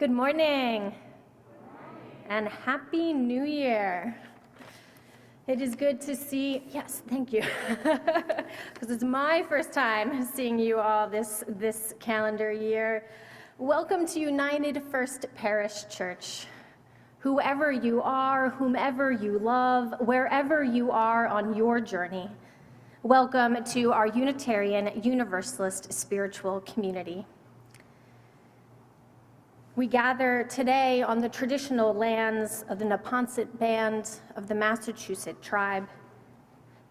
Good morning and Happy New Year. It is good to see, yes, thank you, because it's my first time seeing you all this calendar year. Welcome to United First Parish Church. Whoever you are, whomever you love, wherever you are on your journey, welcome to our Unitarian Universalist spiritual community. We gather today on the traditional lands of the Neponset Band of the Massachusetts tribe,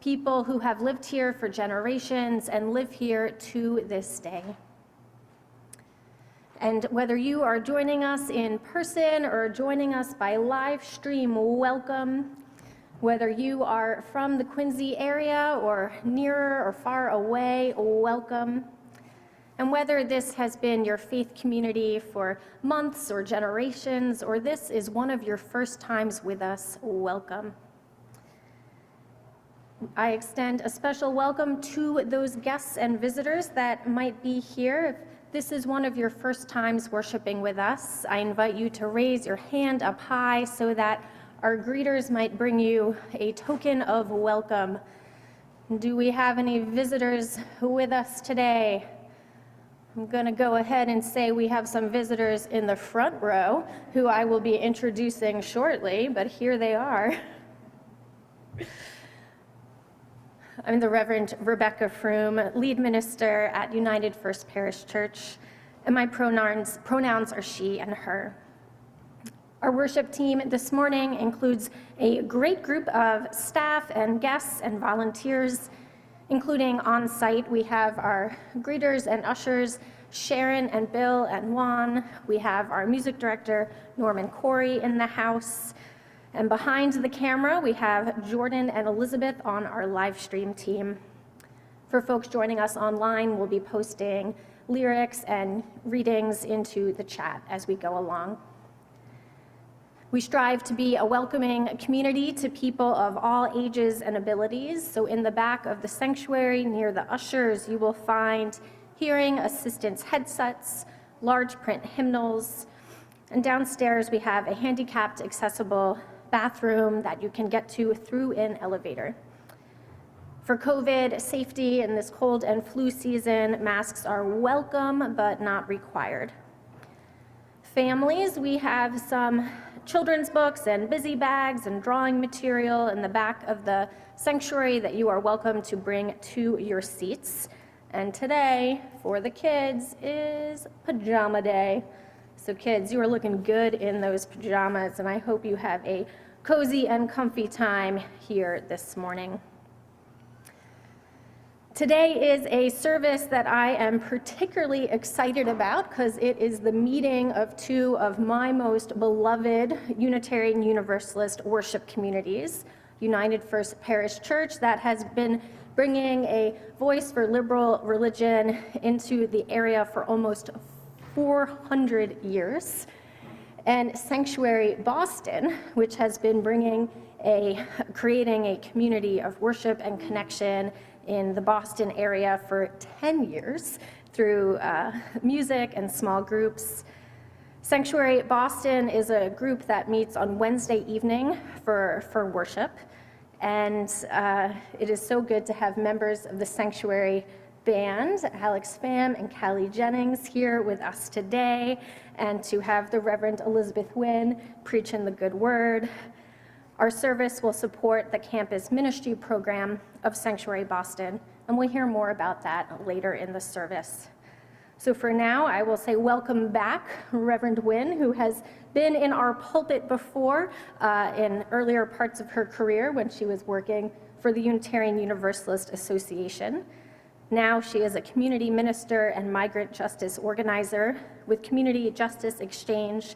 people who have lived here for generations and live here to this day. And whether you are joining us in person or joining us by live stream, welcome. Whether you are from the Quincy area or nearer or far away, welcome. And whether this has been your faith community for months or generations, or this is one of your first times with us, welcome. I extend a special welcome to those guests and visitors that might be here. If this is one of your first times worshiping with us, I invite you to raise your hand up high so that our greeters might bring you a token of welcome. Do we have any visitors with us today? I'm going to go ahead and say we have some visitors in the front row who I will be introducing shortly, but here they are. I'm the Reverend Rebecca Froom, lead minister at United First Parish Church, and my pronouns are she and her. Our worship team this morning includes a great group of staff and guests and volunteers. Including on site, we have our greeters and ushers, Sharon and Bill and Juan. We have our music director, Norman Corey, in the house. And behind the camera, we have Jordan and Elizabeth on our live stream team. For folks joining us online, we'll be posting lyrics and readings into the chat as we go along. We strive to be a welcoming community to people of all ages and abilities. So in the back of the sanctuary near the ushers, you will find hearing assistance headsets, large print hymnals, and downstairs we have a handicapped accessible bathroom that you can get to through an elevator. For COVID safety in this cold and flu season, masks are welcome but not required. Families, we have some children's books and busy bags and drawing material in the back of the sanctuary that you are welcome to bring to your seats. And today, for the kids, is pajama day. So kids, you are looking good in those pajamas, and I hope you have a cozy and comfy time here this morning. Today is a service that I am particularly excited about because it is the meeting of two of my most beloved Unitarian Universalist worship communities, United First Parish Church, that has been bringing a voice for liberal religion into the area for almost 400 years, and Sanctuary Boston, which has been creating a community of worship and connection in the Boston area for 10 years through music and small groups. Sanctuary Boston is a group that meets on Wednesday evening for worship. And it is so good to have members of the Sanctuary Band, Alex Pham and Callie Jennings, here with us today, and to have the Reverend Elizabeth Nguyen preaching the good word. Our service will support the campus ministry program of Sanctuary Boston, and we'll hear more about that later in the service. So for now, I will say welcome back, Reverend Nguyen, who has been in our pulpit before in earlier parts of her career when she was working for the Unitarian Universalist Association. Now she is a community minister and migrant justice organizer with Community Justice Exchange,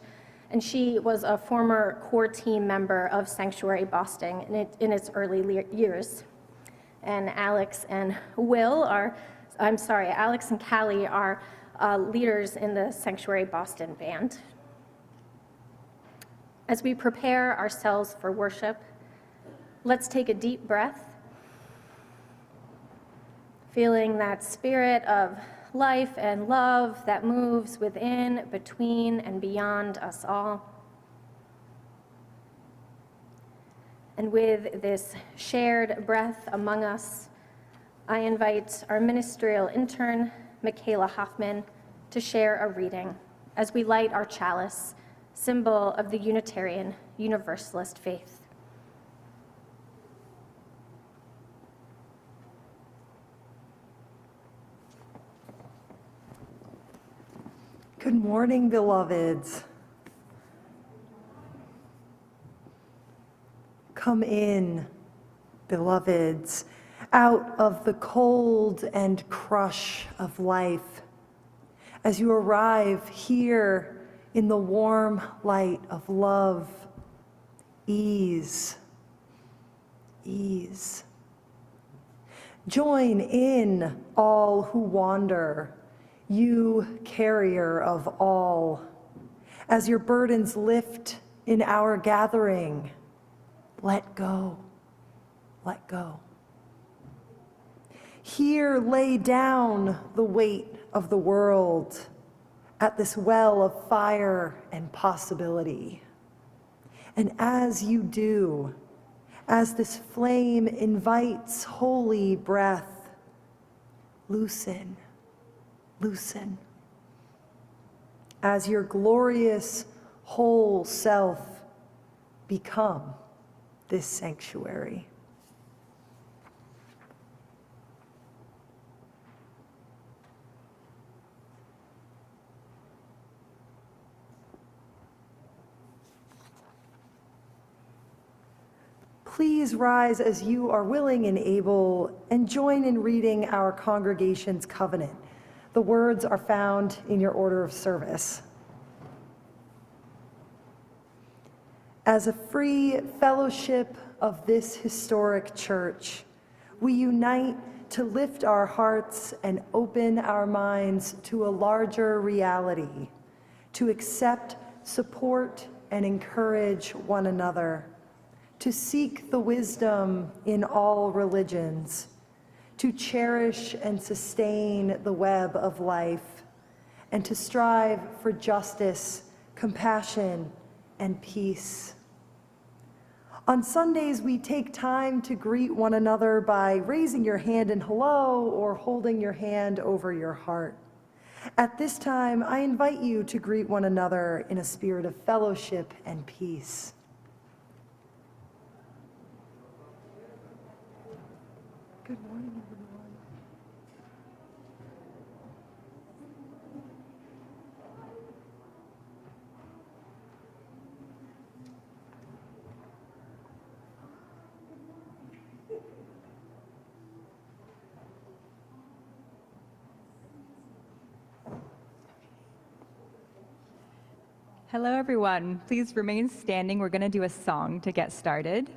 and she was a former core team member of Sanctuary Boston in its early years. And Alex and Callie are leaders in the Sanctuary Boston Band. As we prepare ourselves for worship, let's take a deep breath, feeling that spirit of life and love that moves within, between, and beyond us all. And with this shared breath among us, I invite our ministerial intern, Michaela Hoffman, to share a reading as we light our chalice, symbol of the Unitarian Universalist faith. Good morning, beloveds. Come in, beloveds, out of the cold and crush of life. As you arrive here in the warm light of love, ease. Join in all who wander, you carrier of all, as your burdens lift in our gathering. Let go. Here lay down the weight of the world at this well of fire and possibility. And as you do, as this flame invites holy breath, loosen. As your glorious whole self become this sanctuary. Please rise as you are willing and able and join in reading our congregation's covenant. The words are found in your order of service. As a free fellowship of this historic church, we unite to lift our hearts and open our minds to a larger reality, to accept, support, and encourage one another, to seek the wisdom in all religions, to cherish and sustain the web of life, and to strive for justice, compassion, and peace. On Sundays, we take time to greet one another by raising your hand in hello or holding your hand over your heart. At this time, I invite you to greet one another in a spirit of fellowship and peace. Good morning, everyone. Hello, everyone. Please remain standing. We're going to do a song to get started.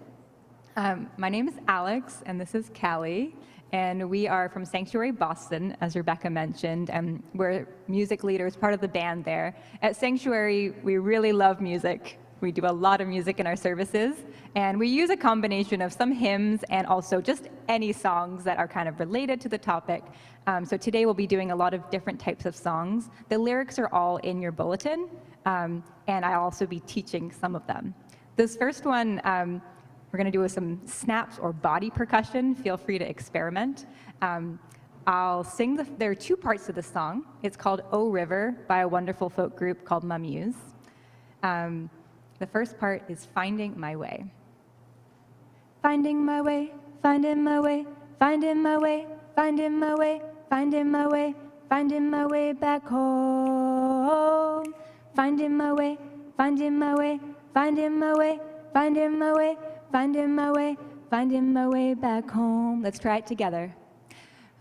My name is Alex, and this is Callie, and we are from Sanctuary Boston, as Rebecca mentioned, and we're music leaders, part of the band there. At Sanctuary, we really love music. We do a lot of music in our services, and we use a combination of some hymns and also just any songs that are kind of related to the topic. So today we'll be doing a lot of different types of songs. The lyrics are all in your bulletin, and I'll also be teaching some of them. This first one, we're going to do some snaps or body percussion. Feel free to experiment. I'll sing, there are two parts to the song. It's called "O River" by a wonderful folk group called Mumuse. The first part is "Finding My Way." Finding my way, finding my way, finding my way, finding my way, finding my way, finding my way back home. Finding my way, finding my way, finding my way, finding my way, finding my way, finding my way back home. Let's try it together.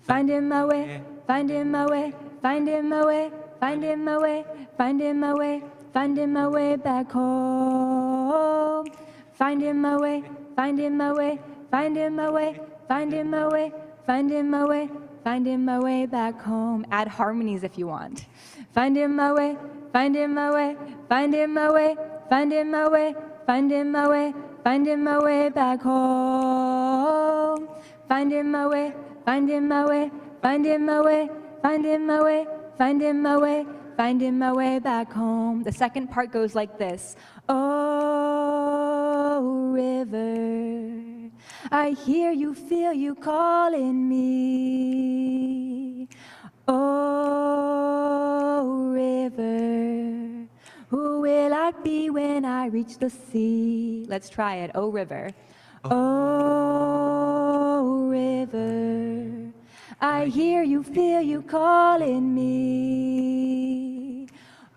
Finding my way, finding my way, finding my way, finding my way, finding my way, finding my way back home. Finding my way, finding my way, finding my way, finding my way, finding my way, finding my way back home. Add harmonies if you want. Finding my way, finding my way, finding my way, finding my way, finding my way, finding my way back home. Finding my way, finding my way, finding my way, finding my way, finding my way, finding my way back home. The second part goes like this. Oh, river, I hear you, feel you calling me. Oh, river, who will I be when I reach the sea? Let's try it. Oh, river. Oh, river, I hear you, feel you calling me.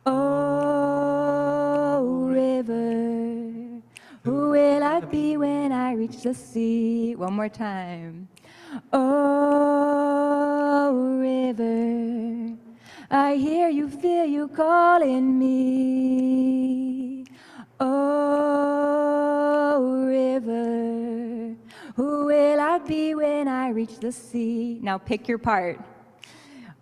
Oh, river, who will I be when I reach the sea? One more time. Oh, river, I hear you, feel you calling me. Oh, river, who will I be when I reach the sea? Now pick your part.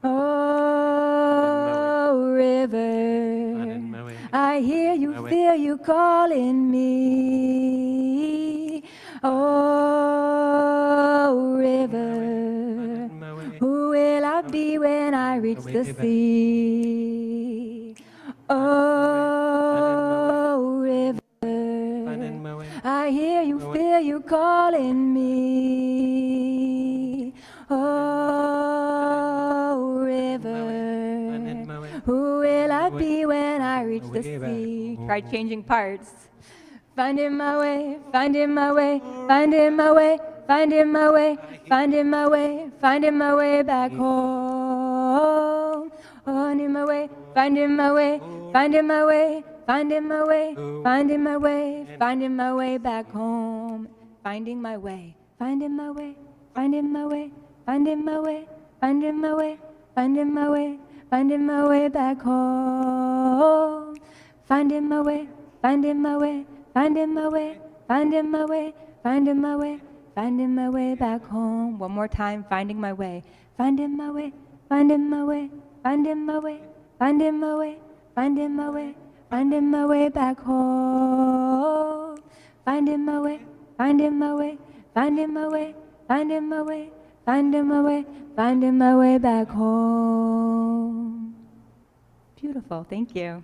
Oh, river, I hear you, feel you calling me. Oh, river, who will I be when I reach the sea? Oh, river, I hear you, feel you calling me. Oh, river, who will I be when I reach the sea? Try changing parts. Finding my way, finding my way, finding my way, finding my way, finding my way, finding my way back home. Finding my way, finding my way, finding my way, finding my way, finding my way, finding my way back home. Finding my way, finding my way, finding my way, finding my way, finding my way, finding my way, finding my way back home. Finding my way, finding my way, finding my way, finding my way, finding my way, finding my way back home. One more time, finding my way, finding my way, finding my way, finding my way, finding my way, finding my way, finding my way back home. Finding my way, finding my way, finding my way, finding my way, finding my way, finding my way back home. Beautiful, thank you.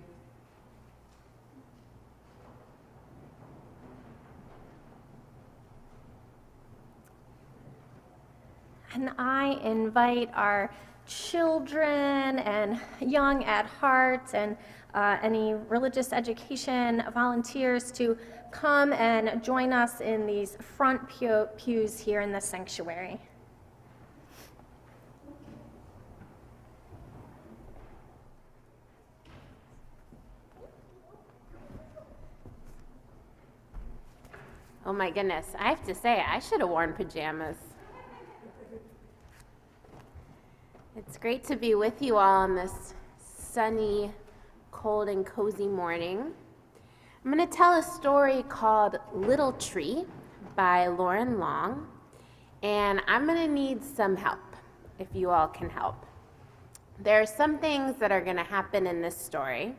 And I invite our children and young at heart and any religious education volunteers to come and join us in these front pews here in the sanctuary. Oh my goodness, I have to say, I should have worn pajamas. It's great to be with you all on this sunny, cold, and cozy morning. I'm going to tell a story called Little Tree by Lauren Long, and I'm going to need some help, if you all can help. There are some things that are going to happen in this story.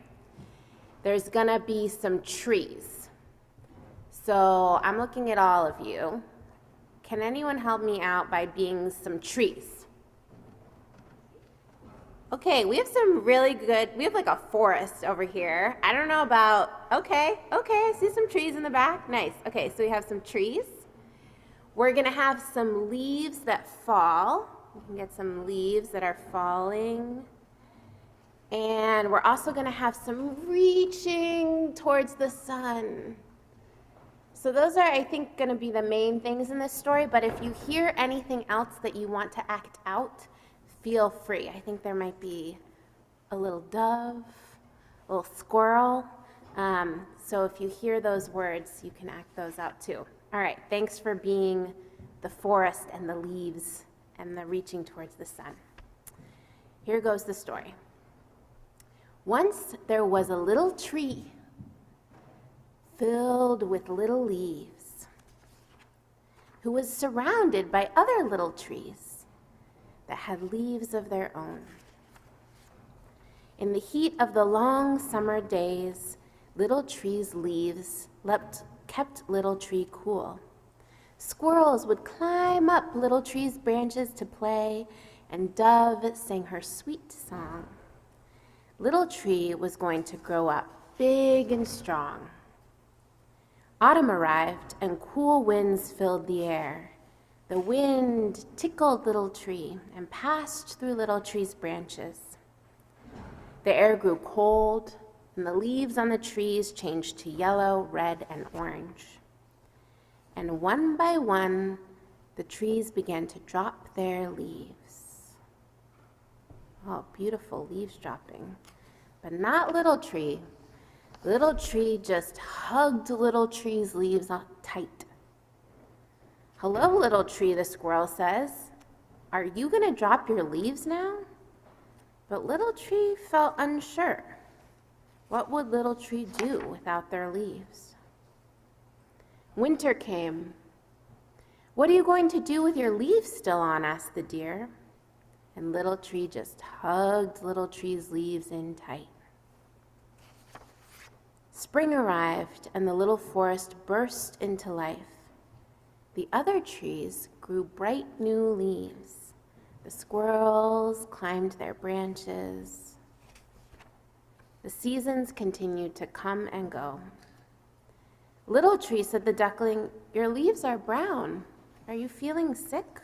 There's going to be some trees. So I'm looking at all of you. Can anyone help me out by being some trees? Okay, we have some really good, we have like a forest over here. I don't know about, okay, I see some trees in the back. Nice. Okay, so we have some trees. We're gonna have some leaves that fall. You can get some leaves that are falling. And we're also gonna have some reaching towards the sun. So those are, I think, gonna be the main things in this story, but if you hear anything else that you want to act out, feel free. I think there might be a little dove, a little squirrel. So if you hear those words, you can act those out too. All right, thanks for being the forest and the leaves and the reaching towards the sun. Here goes the story. Once there was a little tree filled with little leaves, who was surrounded by other little trees that had leaves of their own. In the heat of the long summer days, little tree's leaves kept little tree cool. Squirrels would climb up little tree's branches to play, and Dove sang her sweet song. Little Tree was going to grow up big and strong. Autumn arrived and cool winds filled the air. The wind tickled Little Tree and passed through Little Tree's branches. The air grew cold, and the leaves on the trees changed to yellow, red, and orange. And one by one, the trees began to drop their leaves. Oh, beautiful leaves dropping. But not Little Tree. Little Tree just hugged Little Tree's leaves tight. "Hello, Little Tree," the squirrel says. "Are you going to drop your leaves now?" But Little Tree felt unsure. What would Little Tree do without their leaves? Winter came. "What are you going to do with your leaves still on?" asked the deer. And Little Tree just hugged Little Tree's leaves in tight. Spring arrived, and the little forest burst into life. The other trees grew bright new leaves. The squirrels climbed their branches. The seasons continued to come and go. "Little Tree," said the duckling, "your leaves are brown. Are you feeling sick?"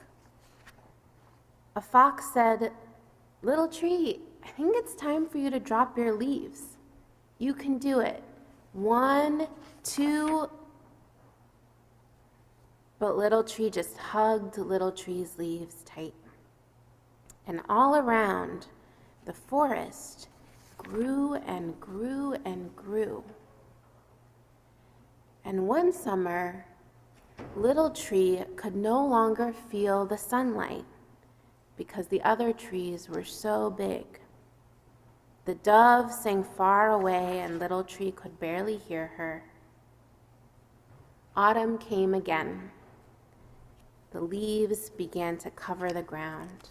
A fox said, "Little Tree, I think it's time for you to drop your leaves. You can do it. 1, 2. But Little Tree just hugged Little Tree's leaves tight. And all around, the forest grew and grew and grew. And one summer, Little Tree could no longer feel the sunlight because the other trees were so big. The dove sang far away, and Little Tree could barely hear her. Autumn came again. The leaves began to cover the ground.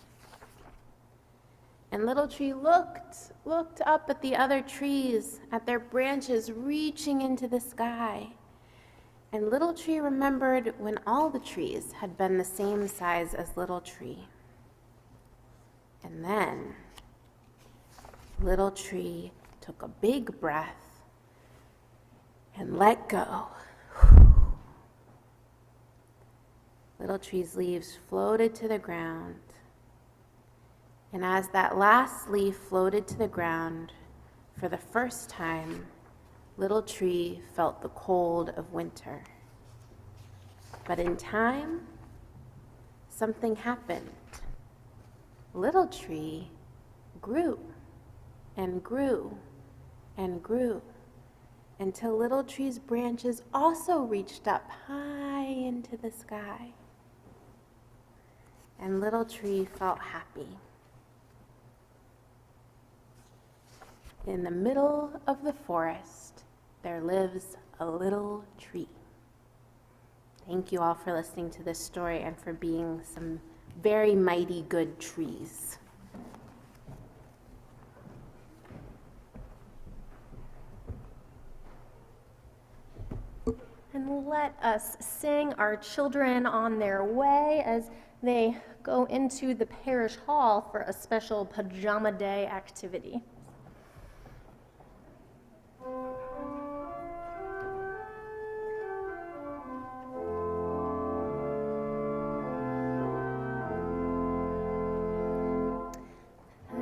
And Little Tree looked up at the other trees, at their branches reaching into the sky. And Little Tree remembered when all the trees had been the same size as Little Tree. And then Little Tree took a big breath and let go. Little Tree's leaves floated to the ground. And as that last leaf floated to the ground, for the first time, Little Tree felt the cold of winter. But in time, something happened. Little Tree grew and grew and grew until Little Tree's branches also reached up high into the sky. And Little Tree felt happy. In the middle of the forest, there lives a little tree. Thank you all for listening to this story and for being some very mighty good trees. And let us sing our children on their way as they go into the parish hall for a special pajama day activity.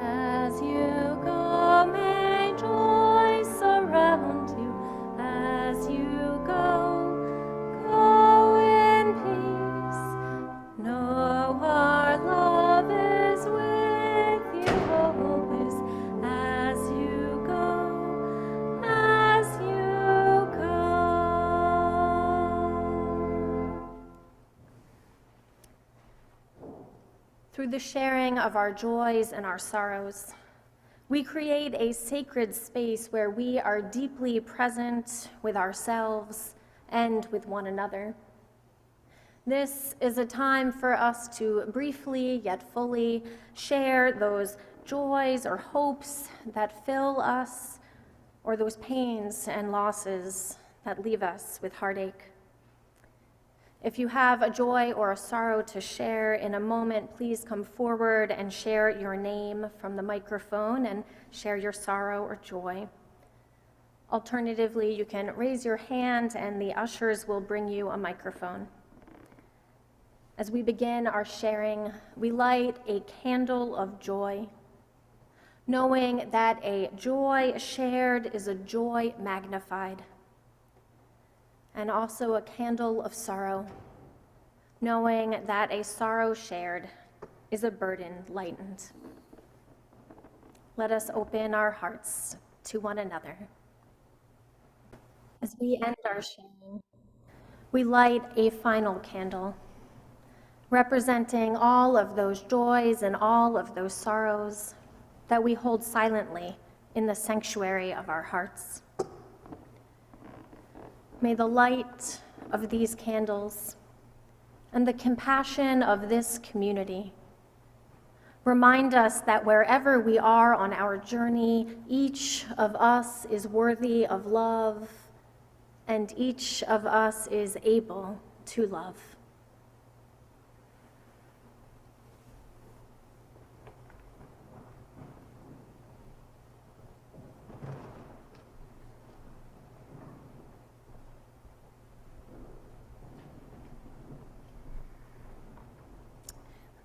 As you go, may joy surround you. As you go in peace. Know our love is with you always. As you go, as you go. Through the sharing of our joys and our sorrows, we create a sacred space where we are deeply present with ourselves and with one another. This is a time for us to briefly yet fully share those joys or hopes that fill us, or those pains and losses that leave us with heartache. If you have a joy or a sorrow to share in a moment, please come forward and share your name from the microphone and share your sorrow or joy. Alternatively, you can raise your hand and the ushers will bring you a microphone. As we begin our sharing, we light a candle of joy, knowing that a joy shared is a joy magnified, and also a candle of sorrow, knowing that a sorrow shared is a burden lightened. Let us open our hearts to one another. As we end our sharing, we light a final candle, representing all of those joys and all of those sorrows that we hold silently in the sanctuary of our hearts. May the light of these candles and the compassion of this community remind us that wherever we are on our journey, each of us is worthy of love, and each of us is able to love.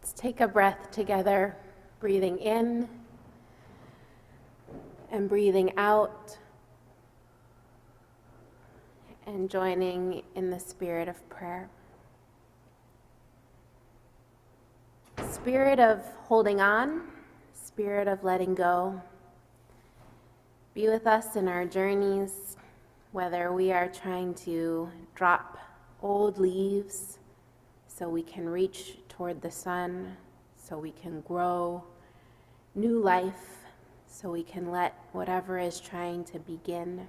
Let's take a breath together, breathing in and breathing out, and joining in the spirit of prayer. Spirit of holding on, spirit of letting go. Be with us in our journeys, whether we are trying to drop old leaves so we can reach toward the sun, so we can grow new life, so we can let whatever is trying to begin.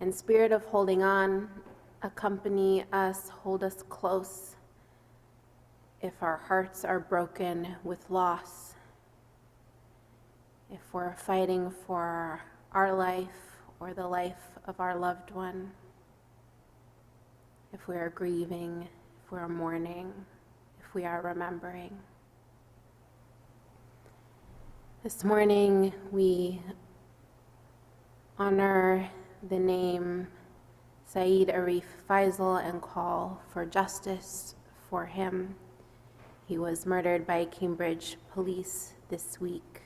And spirit of holding on, accompany us, hold us close if our hearts are broken with loss, if we're fighting for our life or the life of our loved one, if we are grieving, if we are mourning, if we are remembering. This morning we honor the name Saeed Arif Faisal and call for justice for him. He was murdered by Cambridge police this week,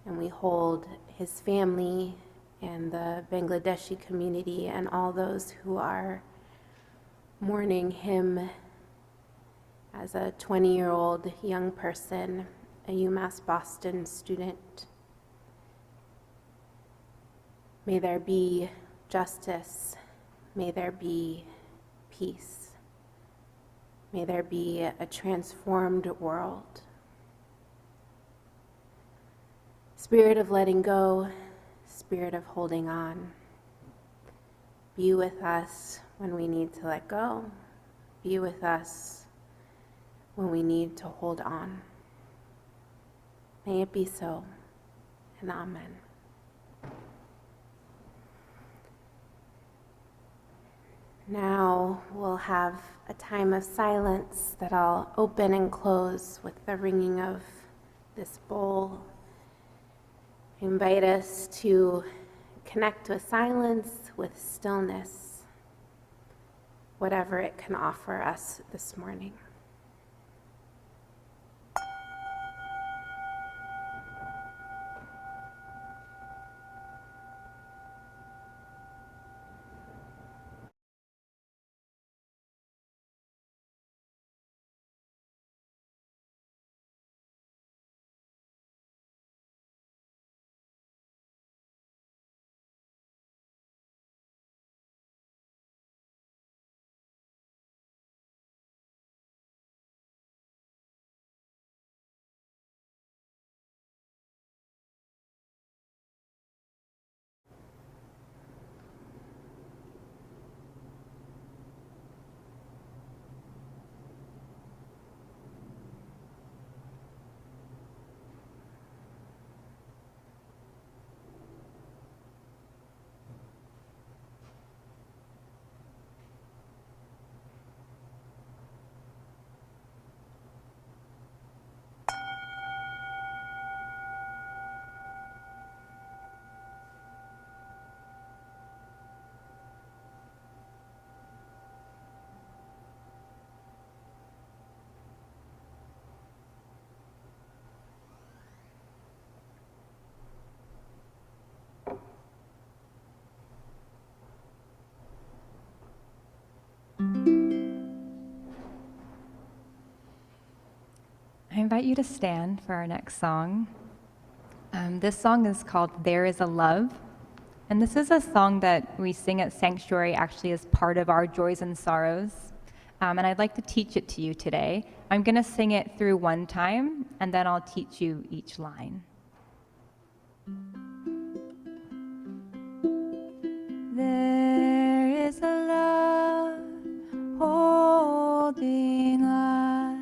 and we hold his family and the Bangladeshi community and all those who are mourning him as a 20-year-old young person, a UMass Boston student. May there be justice. May there be peace. May there be a transformed world. Spirit of letting go, spirit of holding on. Be with us when we need to let go. Be with us when we need to hold on. May it be so, and amen. Now we'll have a time of silence that I'll open and close with the ringing of this bowl. I invite us to connect with silence, with stillness, whatever it can offer us this morning. invite you to stand for our next song. This song is called There Is a Love. And this is a song that we sing at Sanctuary actually as part of our joys and sorrows. And I'd like to teach it to you today. I'm going to sing it through one time, and then I'll teach you each line. There is a love holding us.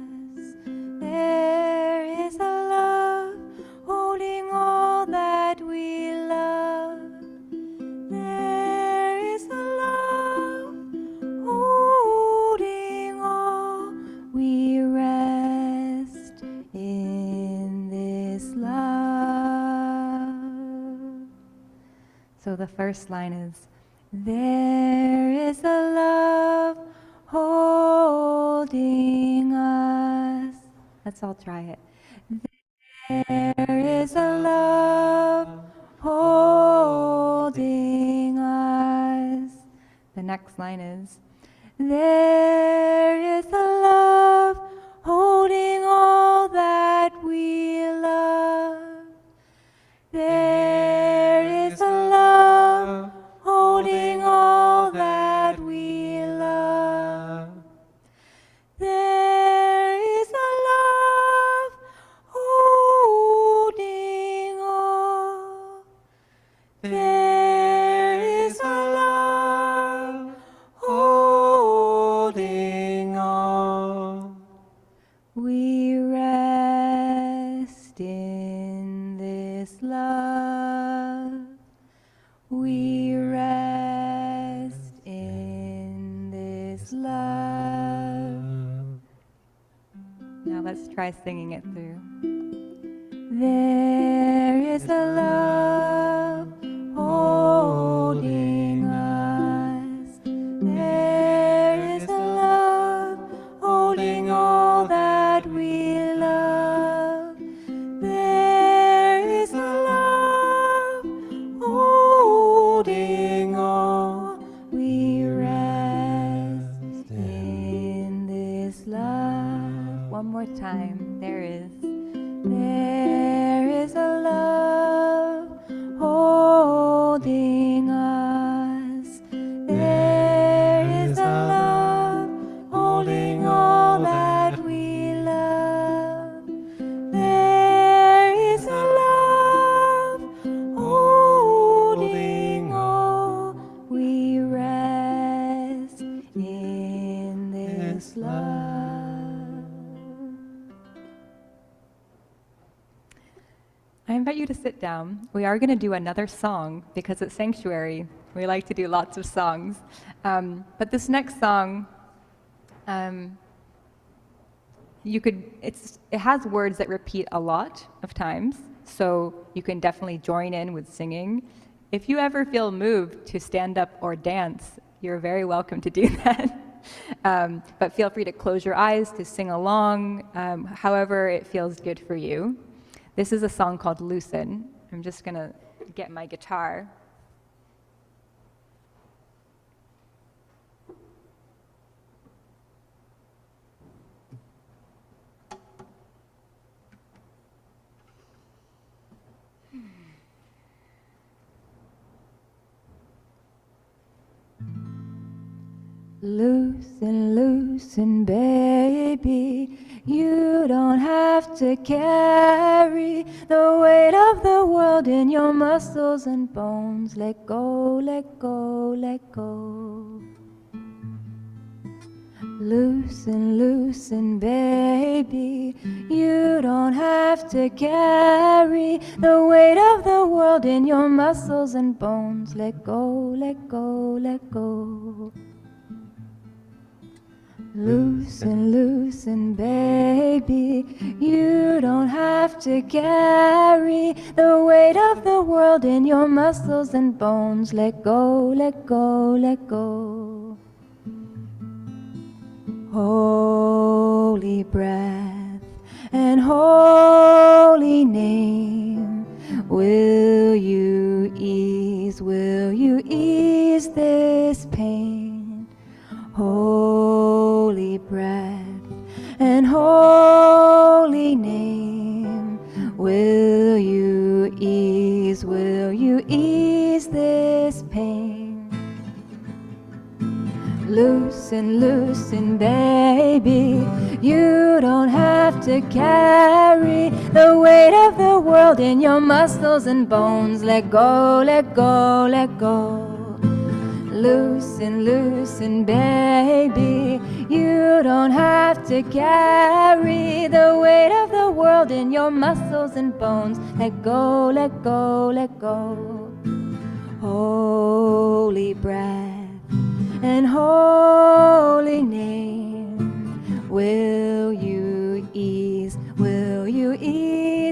There is a love holding all that we love. There is a love holding all. We rest in this love. So the first line is, there is a love holding us. Let's all try it. There is a love holding us. The next line is, there is a love holding all that we love. There is a love holding all that we love. There is a love holding all. There is a love holding all. We rest in this love. We rest in this love. Now let's try singing it through. There is a love holding us. There is a love holding all that we love. There is a love holding all. We rest in this love. One more time. There is a love holding us. There is a love holding all that we love. There is a love holding all. We rest in this love. I invite you to sit down. We are going to do another song because at Sanctuary we like to do lots of songs. But this next song, it has words that repeat a lot of times, so you can definitely join in with singing. If you ever feel moved to stand up or dance, you're very welcome to do that. But feel free to close your eyes to sing along, however it feels good for you. This is a song called Loosen. I'm just going to get my guitar. Loosen, loosen, baby. You don't have to carry the weight of the world in your muscles and bones. Let go, let go, let go. Loosen, loosen, baby. You don't have to carry the weight of the world in your muscles and bones. Let go, let go, let go. Loosen, loosen, baby. You don't have to carry the weight of the world in your muscles and bones. Let go, let go, let go. Holy breath and holy name, will you ease this pain? Holy breath and holy name, will you ease this pain? Loosen, loosen, baby, you don't have to carry the weight of the world in your muscles and bones. Let go, let go, let go. Loosen, loosen, baby, you don't have to carry the weight of the world in your muscles and bones. Let go, let go, let go. Holy breath and holy name, will you ease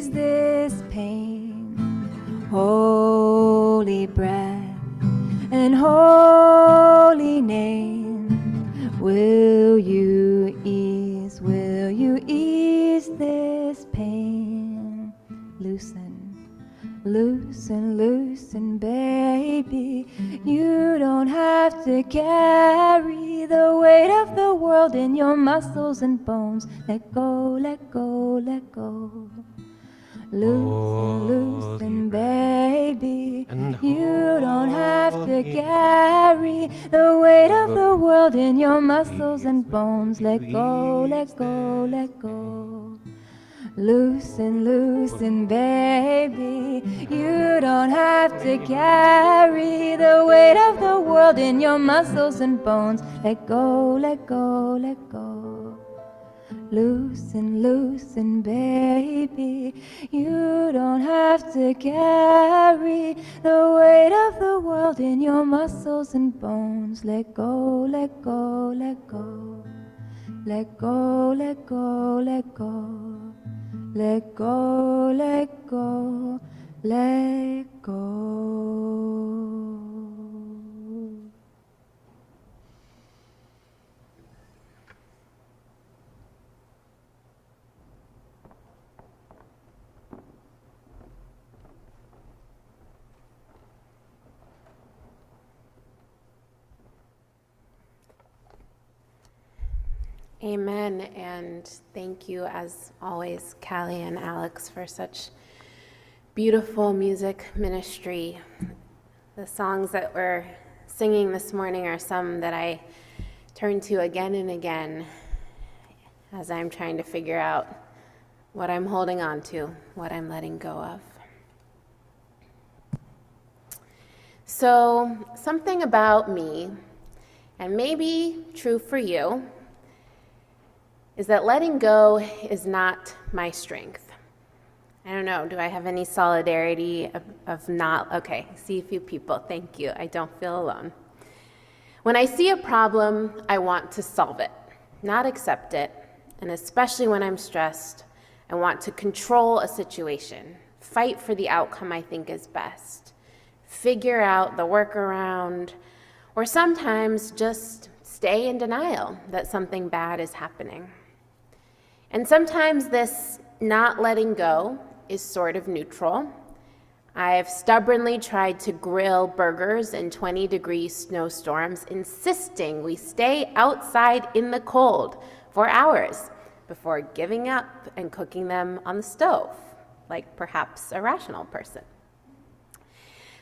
this pain? Holy breath and holy name, will you ease this pain? Loosen, loosen, loosen, baby, you don't have to carry the weight of the world in your muscles and bones. Let go, let go, let go. Loosen, loosen, baby, you don't have to carry the weight of the world in your muscles and bones. Let go, let go, let go. Loosen, loosen, baby, you don't have to carry the weight of the world in your muscles and bones. Let go, let go, let go. Loosen, loosen, baby, you don't have to carry the weight of the world in your muscles and bones. Let go, let go, let go. Let go, let go, let go. Let go, let go, let go. Amen, and thank you as always, Callie and Alex, for such beautiful music ministry. The songs that we're singing this morning are some that I turn to again and again as I'm trying to figure out what I'm holding on to, what I'm letting go of. So, something about me, and maybe true for you, is that letting go is not my strength. I don't know, do I have any solidarity of not? Okay, see a few people, thank you, I don't feel alone. When I see a problem, I want to solve it, not accept it, and especially when I'm stressed, I want to control a situation, fight for the outcome I think is best, figure out the workaround, or sometimes just stay in denial that something bad is happening. And sometimes this not letting go is sort of neutral. I've stubbornly tried to grill burgers in 20-degree snowstorms, insisting we stay outside in the cold for hours before giving up and cooking them on the stove, like perhaps a rational person.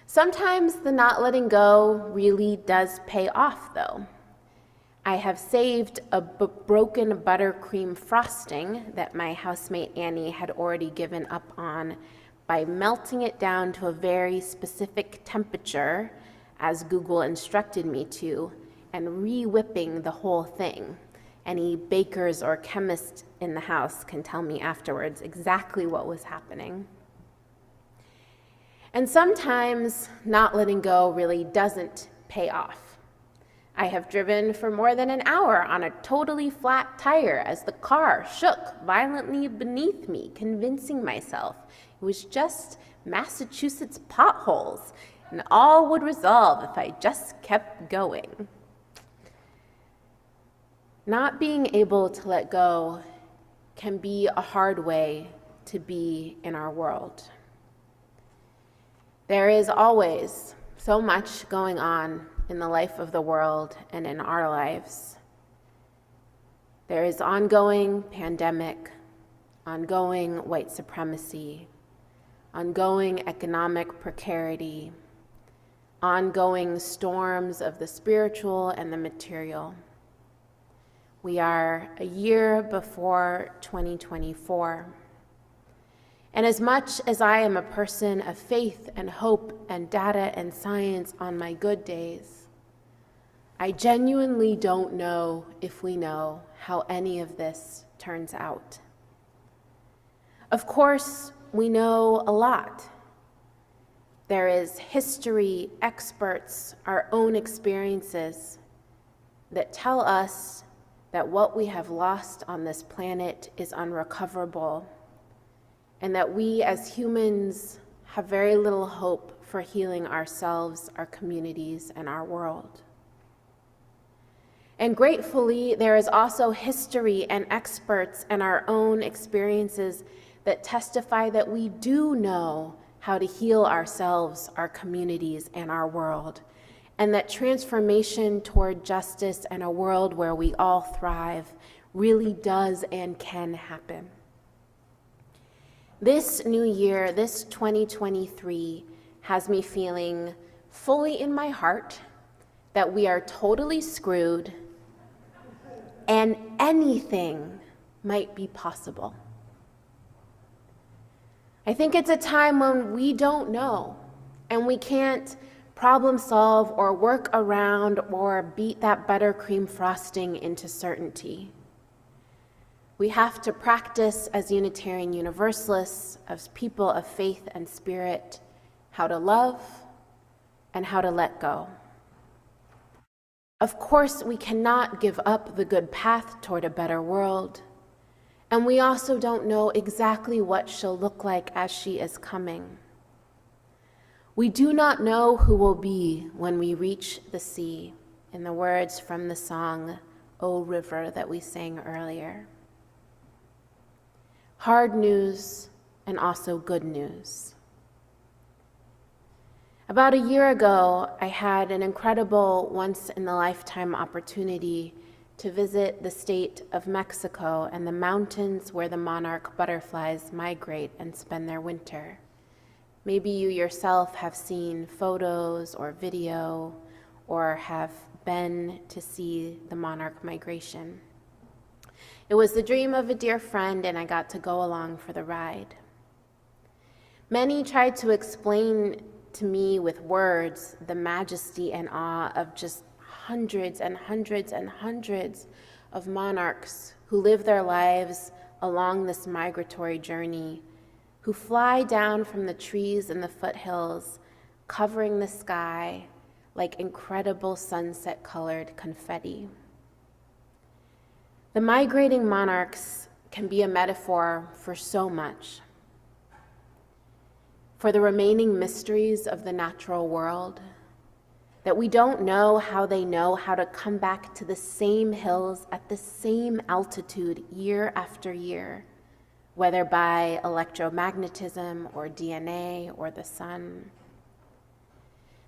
Sometimes the not letting go really does pay off, though. I have saved a broken buttercream frosting that my housemate Annie had already given up on by melting it down to a very specific temperature, as Google instructed me to, and re-whipping the whole thing. Any bakers or chemists in the house can tell me afterwards exactly what was happening. And sometimes not letting go really doesn't pay off. I have driven for more than an hour on a totally flat tire as the car shook violently beneath me, convincing myself it was just Massachusetts potholes and all would resolve if I just kept going. Not being able to let go can be a hard way to be in our world. There is always so much going on in the life of the world and in our lives. There is ongoing pandemic, ongoing white supremacy, ongoing economic precarity, ongoing storms of the spiritual and the material. We are a year before 2024. And as much as I am a person of faith and hope and data and science on my good days, I genuinely don't know if we know how any of this turns out. Of course, we know a lot. There is history, experts, our own experiences that tell us that what we have lost on this planet is unrecoverable, and that we as humans have very little hope for healing ourselves, our communities, and our world. And gratefully, there is also history and experts and our own experiences that testify that we do know how to heal ourselves, our communities, and our world, and that transformation toward justice and a world where we all thrive really does and can happen. This new year, this 2023, has me feeling fully in my heart that we are totally screwed and anything might be possible. I think it's a time when we don't know and we can't problem solve or work around or beat that buttercream frosting into certainty. We have to practice as Unitarian Universalists, as people of faith and spirit, how to love and how to let go. Of course, we cannot give up the good path toward a better world, and we also don't know exactly what she'll look like as she is coming. We do not know who will be when we reach the sea, in the words from the song, O River, that we sang earlier. Hard news and also good news. About a year ago, I had an incredible once-in-a-lifetime opportunity to visit the state of Mexico and the mountains where the monarch butterflies migrate and spend their winter. Maybe you yourself have seen photos or video or have been to see the monarch migration. It was the dream of a dear friend, and I got to go along for the ride. Many tried to explain to me with words the majesty and awe of just hundreds and hundreds and hundreds of monarchs who live their lives along this migratory journey, who fly down from the trees in the foothills, covering the sky like incredible sunset-colored confetti. The migrating monarchs can be a metaphor for so much. For the remaining mysteries of the natural world, that we don't know how they know how to come back to the same hills at the same altitude year after year, whether by electromagnetism or DNA or the sun.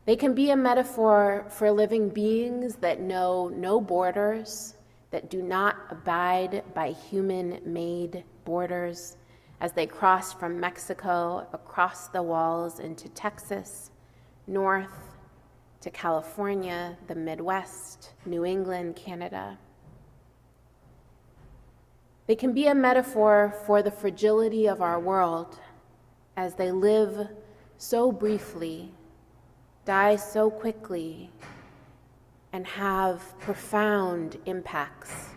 They can be a metaphor for living beings that know no borders, that do not abide by human-made borders as they cross from Mexico across the walls into Texas, north to California, the Midwest, New England, Canada. They can be a metaphor for the fragility of our world as they live so briefly, die so quickly, and have profound impacts.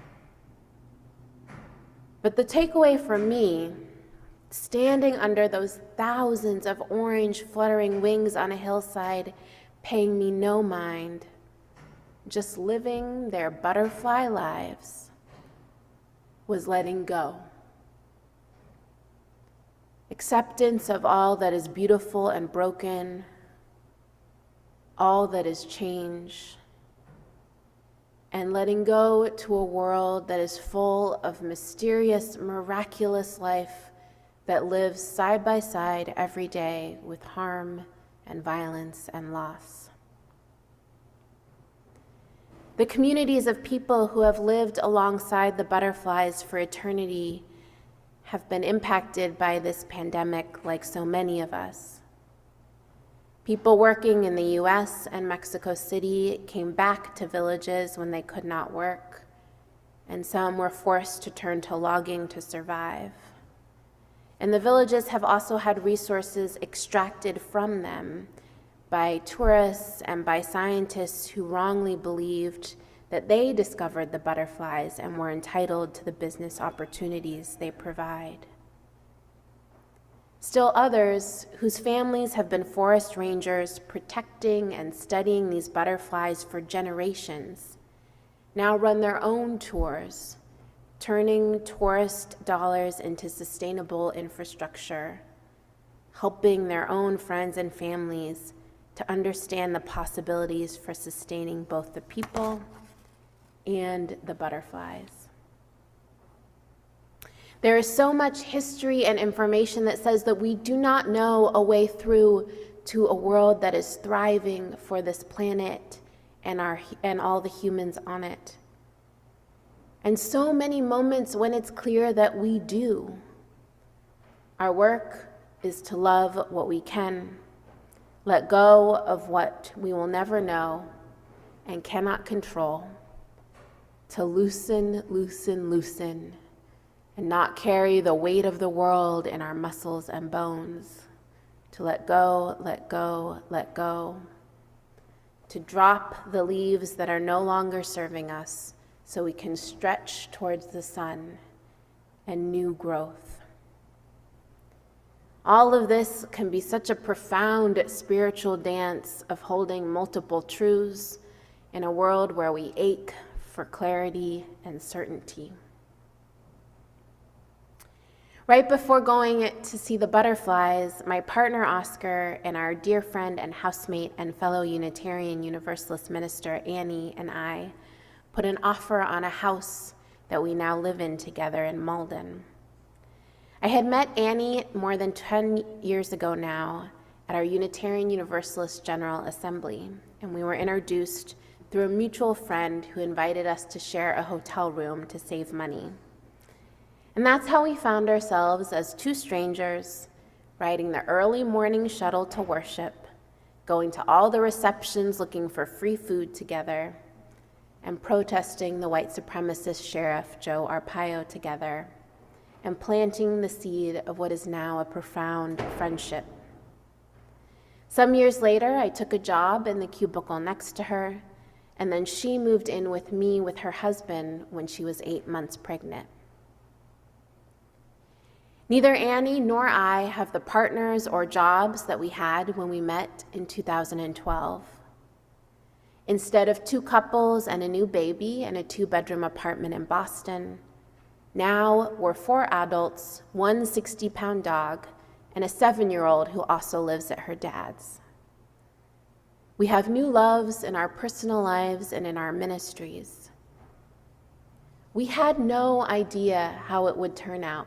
But the takeaway for me, standing under those thousands of orange fluttering wings on a hillside, paying me no mind, just living their butterfly lives, was letting go. Acceptance of all that is beautiful and broken, all that is change, and letting go to a world that is full of mysterious, miraculous life that lives side by side every day with harm and violence and loss. The communities of people who have lived alongside the butterflies for eternity have been impacted by this pandemic like so many of us. People working in the US and Mexico City came back to villages when they could not work, and some were forced to turn to logging to survive. And the villages have also had resources extracted from them by tourists and by scientists who wrongly believed that they discovered the butterflies and were entitled to the business opportunities they provide. Still others, whose families have been forest rangers protecting and studying these butterflies for generations, now run their own tours, turning tourist dollars into sustainable infrastructure, helping their own friends and families to understand the possibilities for sustaining both the people and the butterflies. There is so much history and information that says that we do not know a way through to a world that is thriving for this planet and all the humans on it. And so many moments when it's clear that we do. Our work is to love what we can, let go of what we will never know and cannot control, to loosen, loosen, loosen, and not carry the weight of the world in our muscles and bones, to let go, let go, let go, to drop the leaves that are no longer serving us so we can stretch towards the sun and new growth. All of this can be such a profound spiritual dance of holding multiple truths in a world where we ache for clarity and certainty. Right before going to see the butterflies, my partner Oscar and our dear friend and housemate and fellow Unitarian Universalist minister Annie and I put an offer on a house that we now live in together in Malden. I had met Annie more than 10 years ago now at our Unitarian Universalist General Assembly, and we were introduced through a mutual friend who invited us to share a hotel room to save money. And that's how we found ourselves as two strangers, riding the early morning shuttle to worship, going to all the receptions looking for free food together, and protesting the white supremacist sheriff Joe Arpaio together, and planting the seed of what is now a profound friendship. Some years later, I took a job in the cubicle next to her, and then she moved in with me with her husband when she was 8 months pregnant. Neither Annie nor I have the partners or jobs that we had when we met in 2012. Instead of 2 couples and a new baby in a 2-bedroom apartment in Boston, now we're 4 adults, 1 60-pound dog, and a 7-year-old who also lives at her dad's. We have new loves in our personal lives and in our ministries. We had no idea how it would turn out.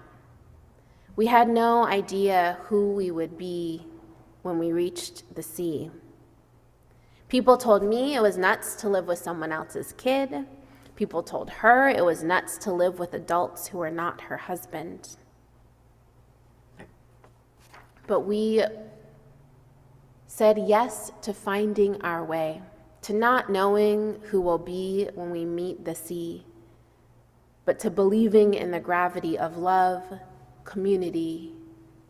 We had no idea who we would be when we reached the sea. People told me it was nuts to live with someone else's kid. People told her it was nuts to live with adults who were not her husband. But we said yes to finding our way, to not knowing who we'll be when we meet the sea, but to believing in the gravity of love, community.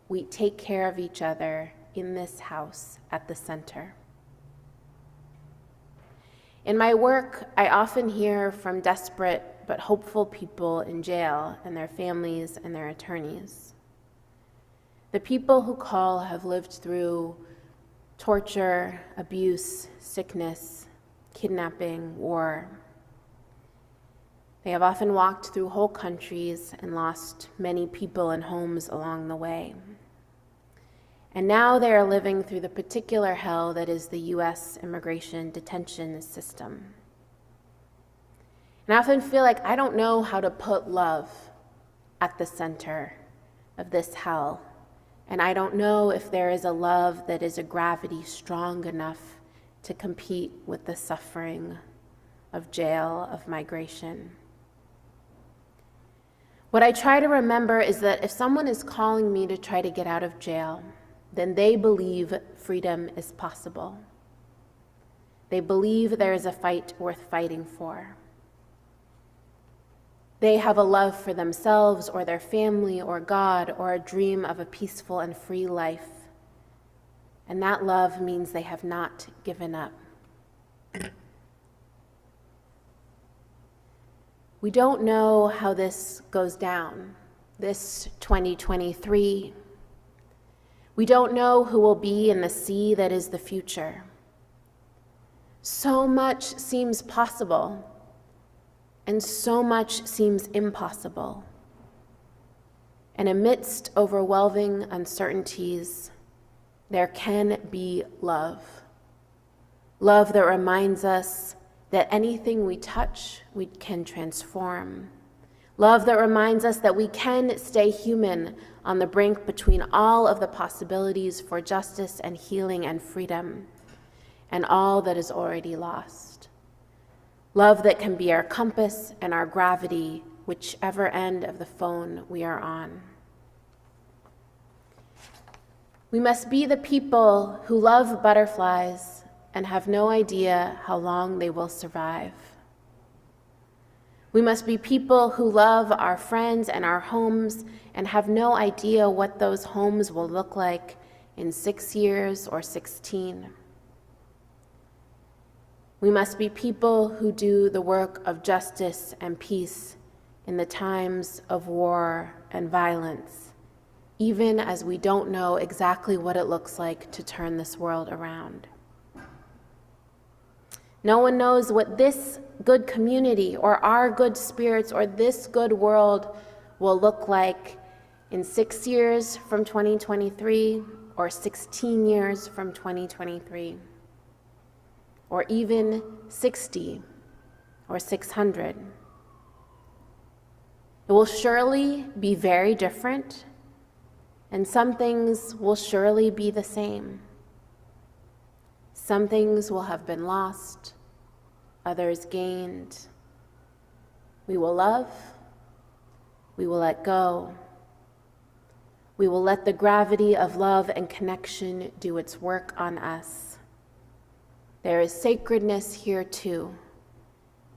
We take care of each other in this house at the center. In my work, I often hear from desperate but hopeful people in jail and their families and their attorneys. The people who call have lived through torture, abuse, sickness, kidnapping, war. They have often walked through whole countries and lost many people and homes along the way. And now they are living through the particular hell that is the U.S. immigration detention system. And I often feel like I don't know how to put love at the center of this hell. And I don't know if there is a love that is a gravity strong enough to compete with the suffering of jail, of migration. What I try to remember is that if someone is calling me to try to get out of jail, then they believe freedom is possible. They believe there is a fight worth fighting for. They have a love for themselves or their family or God or a dream of a peaceful and free life. And that love means they have not given up. We don't know how this goes down, this 2023. We don't know who will be in the sea that is the future. So much seems possible, and so much seems impossible. And amidst overwhelming uncertainties, there can be love. Love that reminds us that anything we touch, we can transform. Love that reminds us that we can stay human on the brink between all of the possibilities for justice and healing and freedom, and all that is already lost. Love that can be our compass and our gravity, whichever end of the phone we are on. We must be the people who love butterflies and have no idea how long they will survive. We must be people who love our friends and our homes and have no idea what those homes will look like in 6 years or 16. We must be people who do the work of justice and peace in the times of war and violence, even as we don't know exactly what it looks like to turn this world around. No one knows what this good community or our good spirits or this good world will look like in 6 years from 2023 or 16 years from 2023 or even 60 or 600. It will surely be very different, and some things will surely be the same. Some things will have been lost, others gained. We will love, we will let go. We will let the gravity of love and connection do its work on us. There is sacredness here too,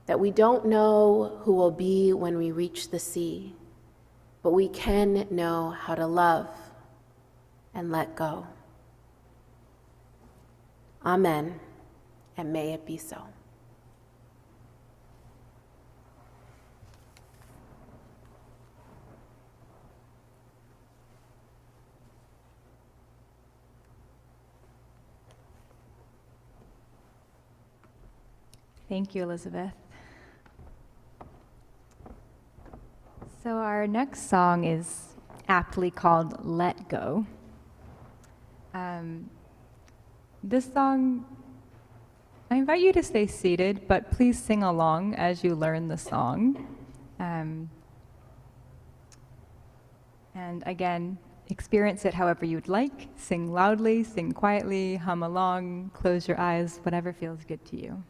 that we don't know who will be when we reach the sea, but we can know how to love and let go. Amen, and may it be so. Thank you, Elizabeth. So our next song is aptly called Let Go. This song, I invite you to stay seated, but please sing along as you learn the song. And again, experience it however you'd like. Sing loudly, sing quietly, hum along, close your eyes, whatever feels good to you.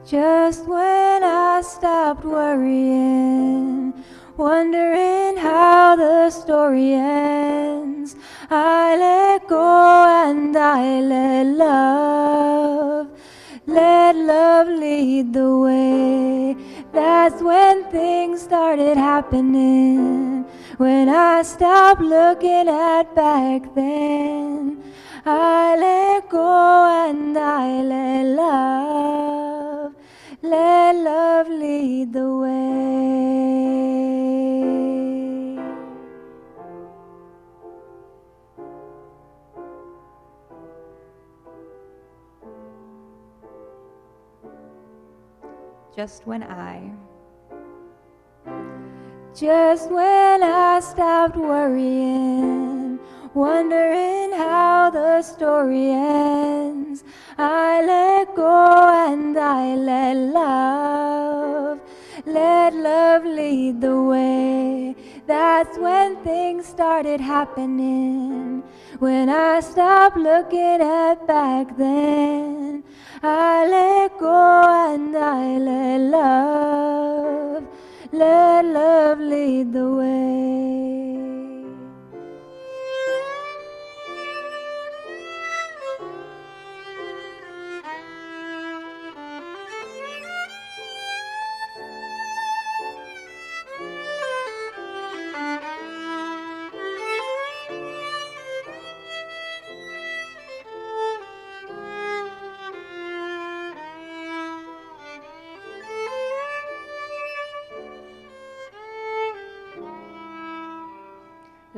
Just when I stopped worrying, wondering how the story ends, I let go and I let love lead the way. That's when things started happening, when I stopped looking at back then. I let go and I let love lead the way. Just when I stopped worrying, wondering how the story ends, I let go and I let let love lead the way. That's when things started happening. When I stopped looking at back then, I let go and I let love lead the way.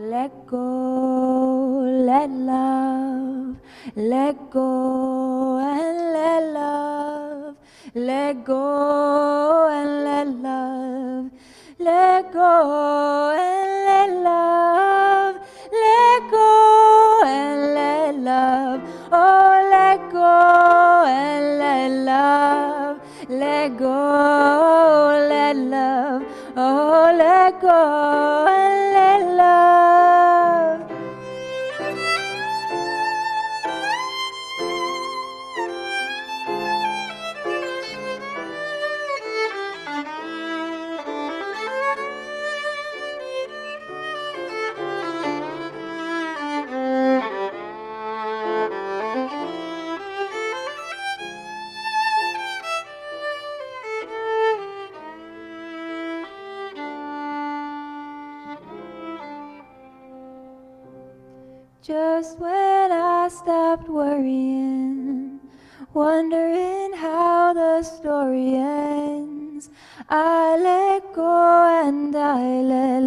Let go, let love, let go and let love, let go and let love, let go and let love, let go and let love, oh let go and let love, let go, let love, oh let go and let love. Just when I stopped worrying, wondering how the story ends, I let go and I let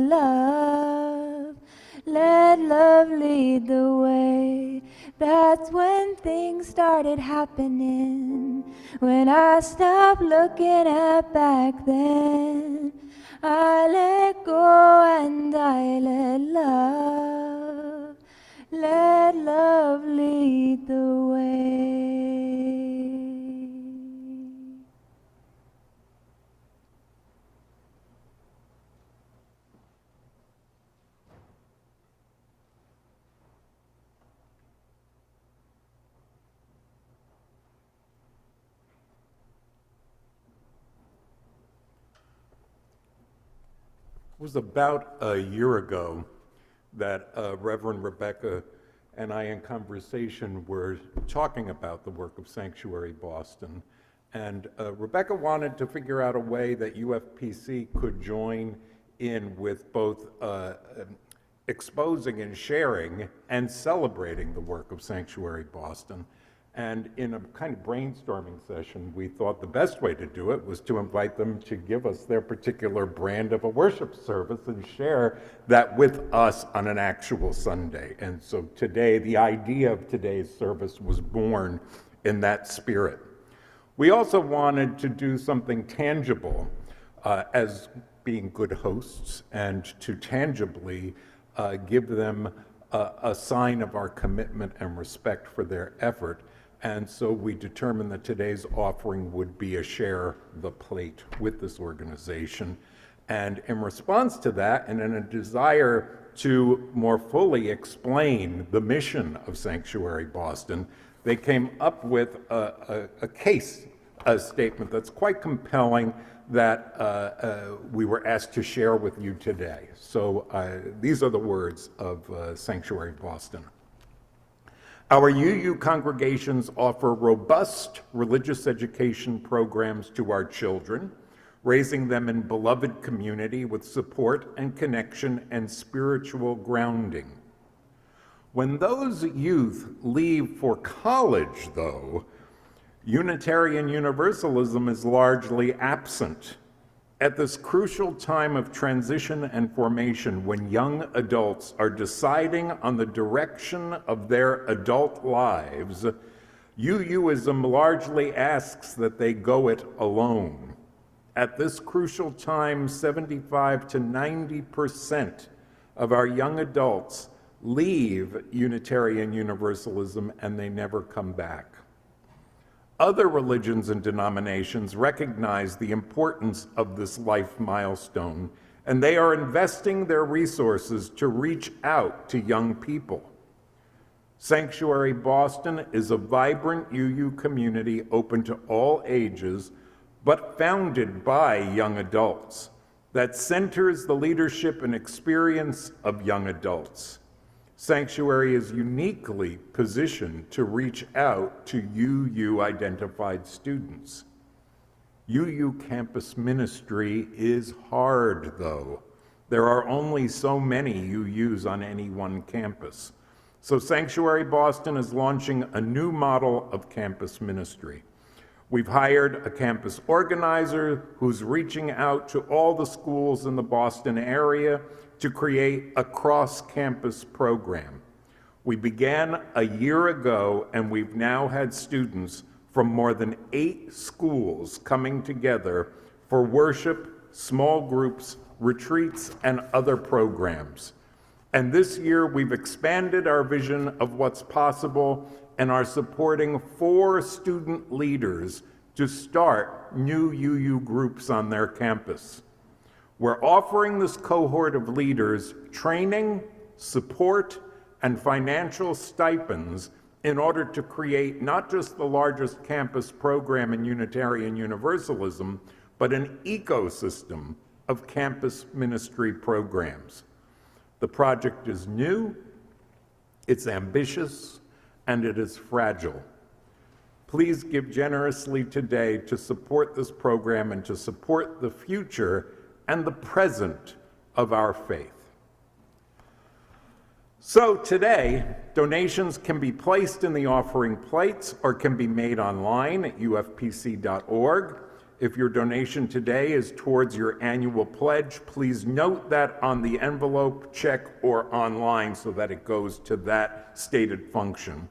love lead the way. That's when things started happening. When I stopped looking at back then, I let go and I let love lead the way. It was about a year ago that Reverend Rebecca and I in conversation were talking about the work of Sanctuary Boston. And Rebecca wanted to figure out a way that UFPC could join in with both exposing and sharing and celebrating the work of Sanctuary Boston. And in a kind of brainstorming session, we thought the best way to do it was to invite them to give us their particular brand of a worship service and share that with us on an actual Sunday. And so today, the idea of today's service was born in that spirit. We also wanted to do something tangible as being good hosts and to tangibly give them a sign of our commitment and respect for their effort. And so we determined that today's offering would be a share the plate with this organization. And in response to that, and in a desire to more fully explain the mission of Sanctuary Boston, they came up with a statement that's quite compelling that we were asked to share with you today. So these are the words of Sanctuary Boston. Our UU congregations offer robust religious education programs to our children, raising them in beloved community with support and connection and spiritual grounding. When those youth leave for college, though, Unitarian Universalism is largely absent. At this crucial time of transition and formation, when young adults are deciding on the direction of their adult lives, UUism largely asks that they go it alone. At this crucial time, 75 to 90% of our young adults leave Unitarian Universalism and they never come back. Other religions and denominations recognize the importance of this life milestone, and they are investing their resources to reach out to young people. Sanctuary Boston is a vibrant UU community open to all ages, but founded by young adults, that centers the leadership and experience of young adults. Sanctuary is uniquely positioned to reach out to UU-identified students. UU campus ministry is hard, though. There are only so many UUs on any one campus. So Sanctuary Boston is launching a new model of campus ministry. We've hired a campus organizer who's reaching out to all the schools in the Boston area to create a cross-campus program. We began a year ago, and we've now had students from more than 8 schools coming together for worship, small groups, retreats, and other programs. And this year, we've expanded our vision of what's possible and are supporting 4 student leaders to start new UU groups on their campus. We're offering this cohort of leaders training, support, and financial stipends in order to create not just the largest campus program in Unitarian Universalism, but an ecosystem of campus ministry programs. The project is new, it's ambitious, and it is fragile. Please give generously today to support this program and to support the future and the present of our faith. So today, donations can be placed in the offering plates or can be made online at ufpc.org. If your donation today is towards your annual pledge, please note that on the envelope, check, or online so that it goes to that stated function.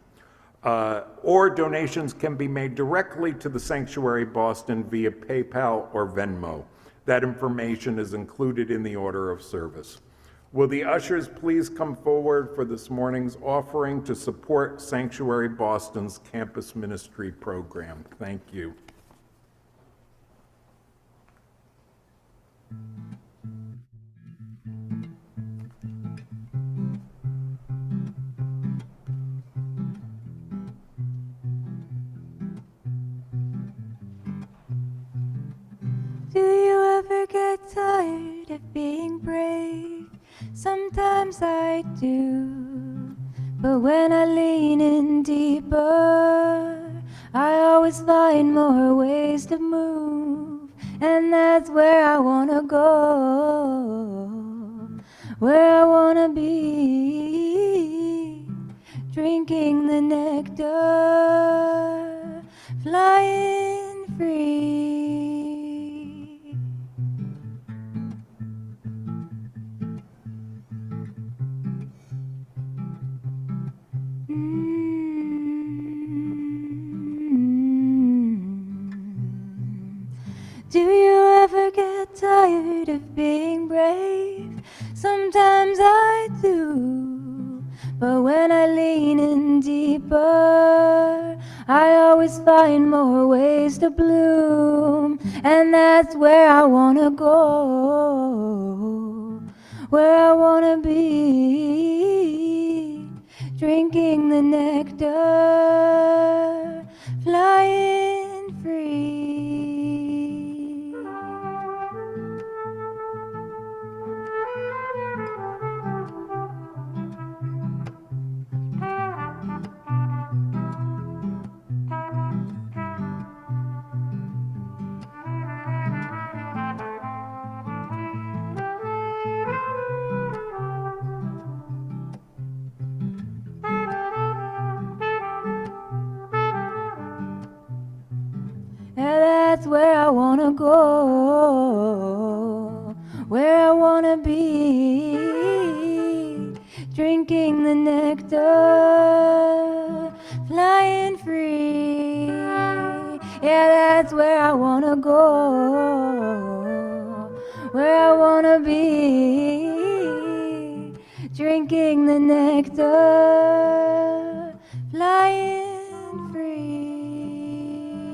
Or donations can be made directly to the Sanctuary Boston via PayPal or Venmo. That information is included in the order of service. Will the ushers please come forward for this morning's offering to support Sanctuary Boston's campus ministry program? Thank you. Do you ever get tired of being brave? Sometimes I do, but when I lean in deeper, I always find more ways to move, and that's where I wanna go, where I wanna be, drinking the nectar, flying free. Do you ever get tired of being brave? Sometimes I do, but when I lean in deeper, I always find more ways to bloom, and that's where I wanna go, where I wanna be, drinking the nectar, flying free. That's where I wanna go, where I wanna be, drinking the nectar, flying free. Yeah, that's where I wanna go, where I wanna be, drinking the nectar, flying free.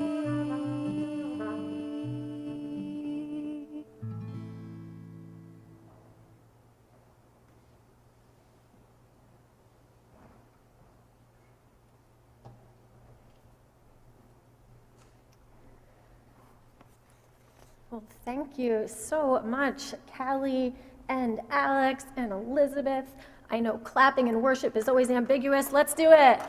Well, thank you so much, Callie and Alex and Elizabeth. I know clapping in worship is always ambiguous. Let's do it.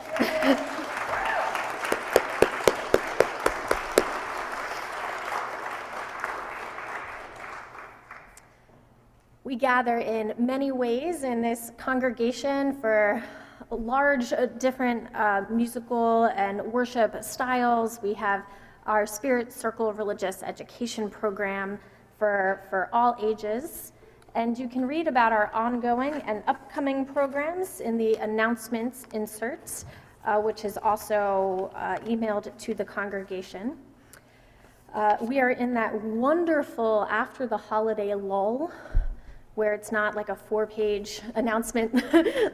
We gather in many ways in this congregation for large, different musical and worship styles. We have our Spirit Circle religious education program for all ages. And you can read about our ongoing and upcoming programs in the announcements inserts, which is also emailed to the congregation. We are in that wonderful after the holiday lull, where it's not like a 4-page announcement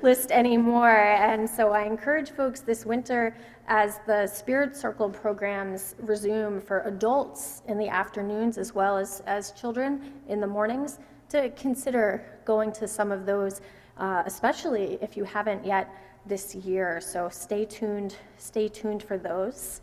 list anymore. And so I encourage folks this winter, as the Spirit Circle programs resume for adults in the afternoons as well as children in the mornings, to consider going to some of those, especially if you haven't yet this year. So stay tuned for those.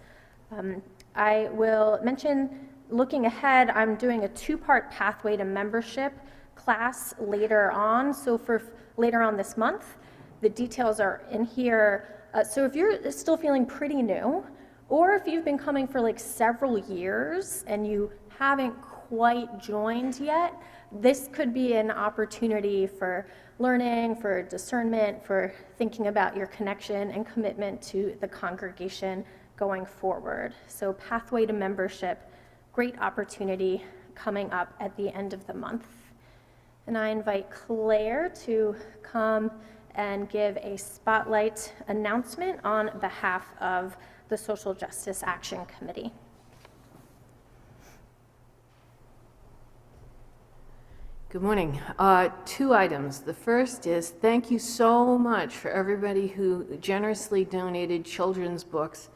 I will mention, looking ahead, I'm doing a 2-part Pathway to Membership class later on. So for later on this month, the details are in here. So if you're still feeling pretty new, or if you've been coming for like several years and you haven't quite joined yet, this could be an opportunity for learning, for discernment, for thinking about your connection and commitment to the congregation going forward. So Pathway to Membership, great opportunity coming up at the end of the month. And I invite Claire to come and give a spotlight announcement on behalf of the Social Justice Action Committee. Good morning. 2 items. The first is thank you so much for everybody who generously donated children's books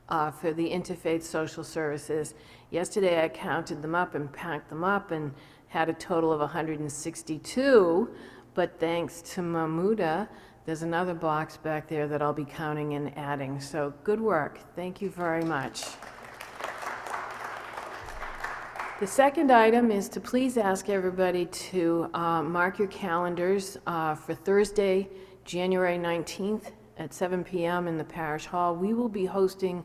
for the Interfaith Social Services. Yesterday I counted them up and packed them up and had a total of 162, but thanks to Mahmuda, there's another box back there that I'll be counting and adding. So good work. Thank you very much. The second item is to please ask everybody to mark your calendars for Thursday, January 19th at 7 p.m. in the Parish Hall. We will be hosting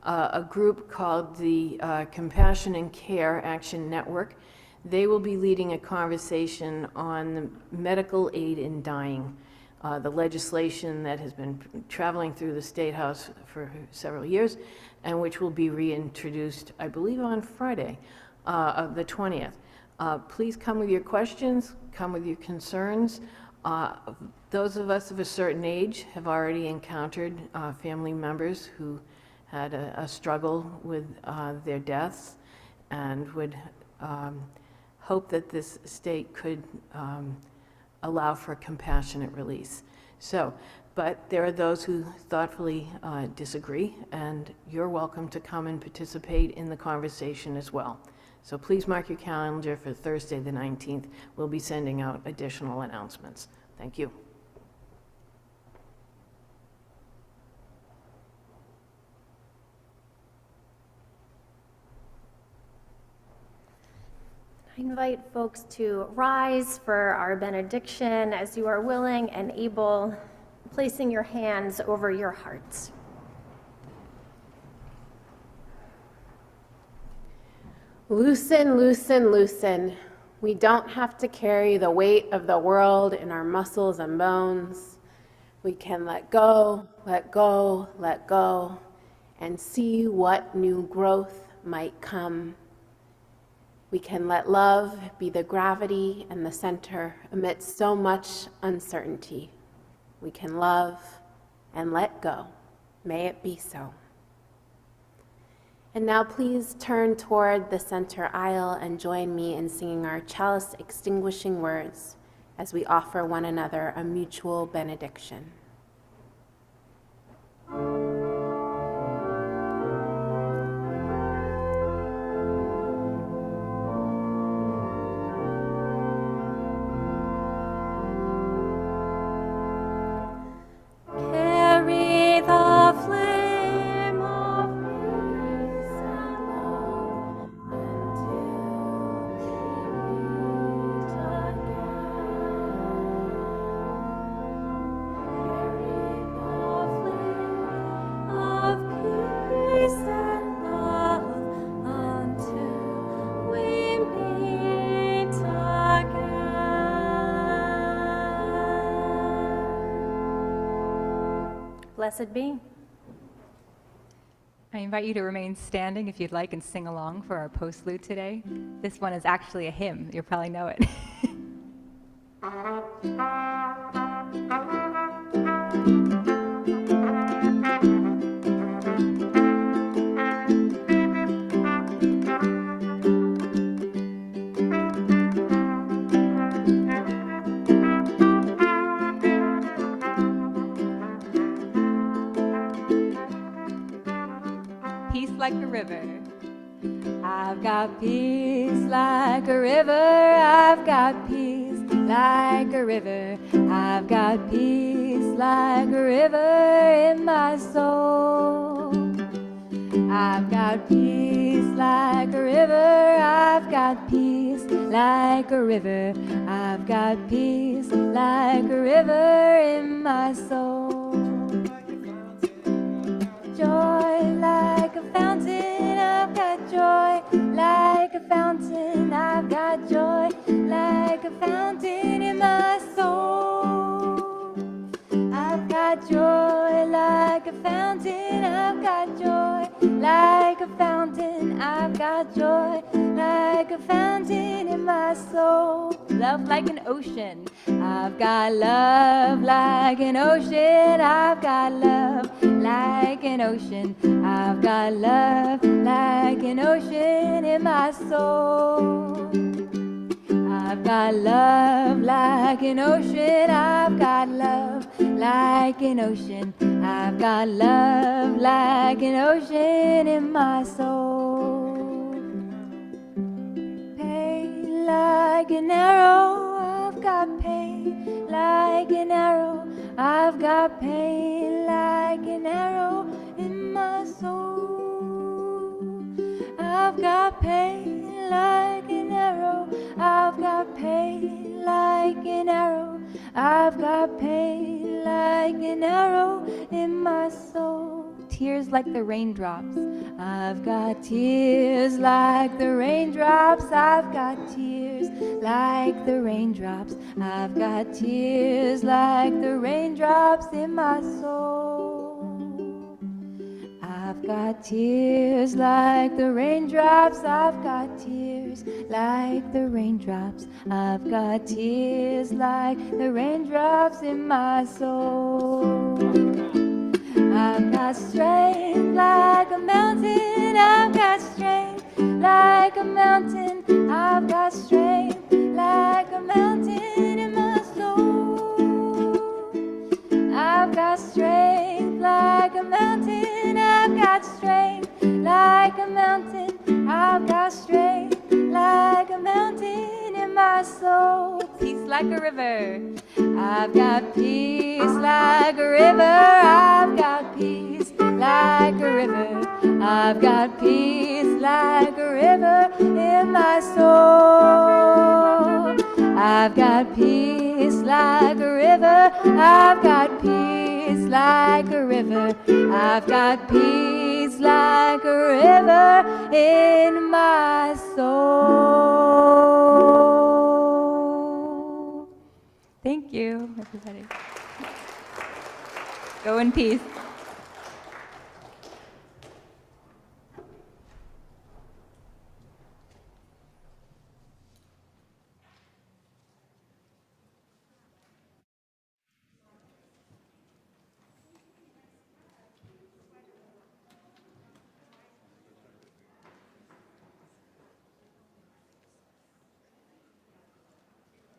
a group called the Compassion and Care Action Network. They will be leading a conversation on the medical aid in dying, the legislation that has been traveling through the State House for several years, and which will be reintroduced, I believe, on Friday, of the 20th. Please come with your questions, come with your concerns. Those of us of a certain age have already encountered family members who had a struggle with their deaths, and would hope that this state could allow for compassionate release. So, but there are those who thoughtfully disagree, and you're welcome to come and participate in the conversation as well. So please mark your calendar for Thursday the 19th. We'll be sending out additional announcements. Thank you. I invite folks to rise for our benediction as you are willing and able, placing your hands over your hearts. Loosen, loosen, loosen. We don't have to carry the weight of the world in our muscles and bones. We can let go, let go, let go, and see what new growth might come. We can let love be the gravity and the center amidst so much uncertainty. We can love and let go. May it be so. And now please turn toward the center aisle and join me in singing our chalice extinguishing words as we offer one another a mutual benediction. Carry the flame of peace and love until Blessed be. I invite you to remain standing if you'd like and sing along for our postlude today. This one is actually a hymn. You'll probably know it. Peace like a river. I've got peace like a river. I've got peace like a river. I've got peace like a river in my soul. I've got peace like a river. I've got peace like a river. I've got peace like a river in my soul. Joy like a fountain, I've got joy like a fountain. I've got joy like a fountain in my soul. I've got joy like a fountain. I've got joy like a fountain. I've got joy like a fountain in my soul. Love like an ocean. I've got love like an ocean. I've got love like an ocean. I've got love like an ocean in my soul. I've got love like an ocean. I've got love like an ocean. I've got love like an ocean in my soul. Pain like an arrow. I've got pain like an arrow. I've got pain like an arrow in my soul. I've got pain like an arrow. I've got pain like an arrow. I've got pain like an arrow in my soul. Tears like the raindrops. I've got tears like the raindrops. I've got tears like the raindrops. I've got tears like the raindrops in my soul. I've got tears like the raindrops. I've got tears like the raindrops. I've got tears like the raindrops in my soul. I've got strength like a mountain. I've got strength like a mountain. I've got strength like a mountain in my soul. I've got strength like a mountain. I've got strength like a mountain. I've got strength like a mountain in my soul. Peace like a river. I've got peace like a river. I've got peace like a river. I've got peace like a river in my soul. I've got peace like a river. I've got peace like a river. I've got peace like a river in my soul. Thank you, everybody. Go in peace.